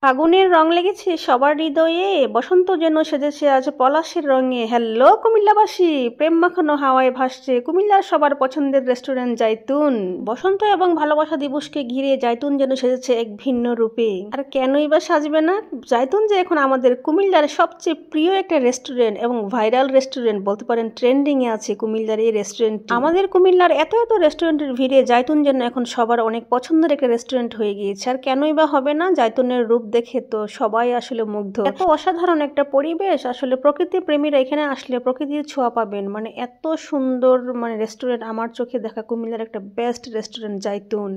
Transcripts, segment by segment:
ফাগুনের রং লেগেছে সবার হৃদয়ে, বসন্ত যেন সেজেছে আজ পলাশের রঙে। হ্যালো কুমিল্লাবাসী, প্রেম মাখানো হাওয়ায় ভাসছে কুমিল্লার সবার পছন্দের রেস্টুরেন্ট জাইতুন। বসন্ত এবং ভালোবাসা দিবসকে ঘিরে জাইতুন যেন সেজেছে এক ভিন্ন রূপে। আর কেনই বা সাজবে না, জাইতুন যে এখন আমাদের কুমিল্লার সবচেয়ে প্রিয় একটা রেস্টুরেন্ট এবং ভাইরাল রেস্টুরেন্ট বলতে পারেন, ট্রেন্ডিং এ আছে কুমিল্লার এই রেস্টুরেন্ট। আমাদের কুমিল্লার এত এত রেস্টুরেন্টের ভিড়ে জাইতুন যেন এখন সবার অনেক পছন্দের একটা রেস্টুরেন্ট হয়ে গিয়েছে। আর কেনই বা হবে না, জাইতুনের রূপ দেখে তো সবাই আসলে মুগ্ধ। এত অসাধারণ একটা পরিবেশ, আসলে প্রকৃতি প্রেমীরা এখানে আসলে প্রকৃতির ছোঁয়া পাবেন। মানে এত সুন্দর রেস্টুরেন্ট, আমার চোখে দেখা কুমিল্লার একটা বেস্ট রেস্টুরেন্ট জাইতুন।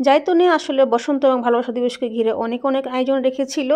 জাইতুনে আসলে বসন্ত এবং ভালোবাসা দিবসকে ঘিরে অনেক অনেক আয়োজন রেখেছিল।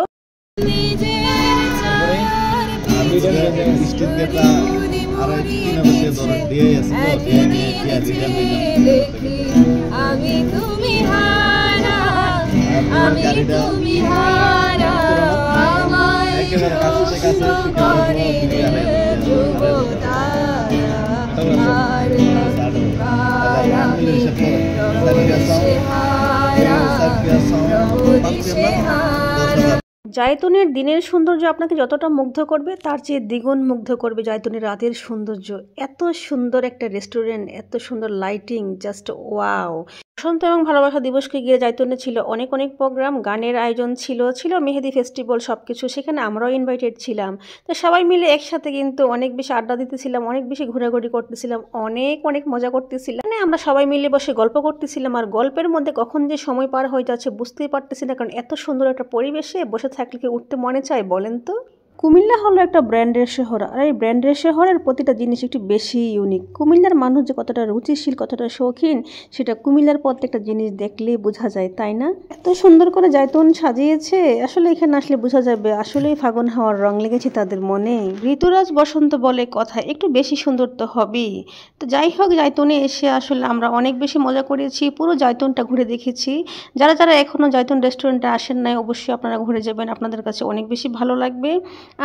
জাইতুনের দিনের সৌন্দর্য আপনাকে যতটা মুগ্ধ করবে তার চেয়ে দ্বিগুণ মুগ্ধ করবে জাইতুনের রাতের সৌন্দর্য। এত সুন্দর একটা রেস্টুরেন্ট, এত সুন্দর লাইটিং, জাস্ট ওয়াও। বসন্ত এবং ভালোবাসা দিবসকে ঘিরে জাইতুনে ছিল অনেক অনেক প্রোগ্রাম, গানের আয়োজন ছিল মেহেদি ফেস্টিভ্যাল, সবকিছু সেখানে আমরাও ইনভাইটেড ছিলাম। তো সবাই মিলে একসাথে কিন্তু অনেক বেশি আড্ডা দিতেছিলাম, অনেক বেশি ঘোরাঘুরি করতেছিলাম, অনেক অনেক মজা করতেছিলাম। মানে আমরা সবাই মিলে বসে গল্প করতেছিলাম, আর গল্পের মধ্যে কখন যে সময় পার হয়ে যাচ্ছে বুঝতেই পারতেছি না, কারণ এত সুন্দর একটা পরিবেশে বসে থাকলে কি উঠতে মনে চায় বলেন তো। কুমিল্লা হলো একটা ব্র্যান্ডের শহর, আর এই ব্র্যান্ডের শহরের প্রতিটা জিনিস একটু বেশি ইউনিক। কুমিল্লার মানুষ যে কতটা রুচিশীল, কতটা শৌখিন, সেটা কুমিল্লার প্রত্যেকটা জিনিস দেখলেই বোঝা যায়, তাই না? এত সুন্দর করে জাইতুন সাজিয়েছে, আসলে এখানে আসলে বোঝা যাবে আসলেই ফাগুন হাওয়ার রং লেগেছে তাদের মনে। ঋতুরাজ বসন্ত বলে কথা, একটু বেশি সুন্দর তো হবেই। তো যাই হোক, জাইতুনে এসে আসলে আমরা অনেক বেশি মজা করেছি, পুরো জাইতুনটা ঘুরে দেখেছি। যারা যারা এখনও জাইতুন রেস্টুরেন্টে আসেন নাই, অবশ্যই আপনারা ঘুরে যাবেন, আপনাদের কাছে অনেক বেশি ভালো লাগবে।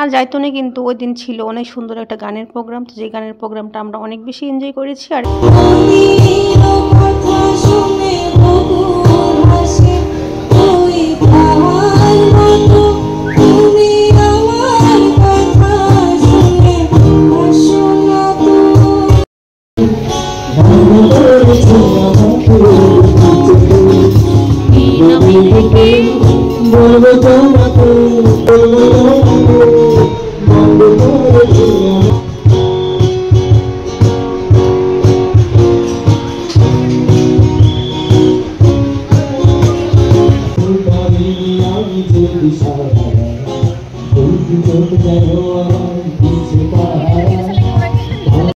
আর জাইতুনে কিন্তু ওই দিন ছিল অনেক সুন্দর একটা গানের প্রোগ্রাম, তো যে গানের প্রোগ্রামটা আমরা অনেক বেশি এনজয় করেছি। আর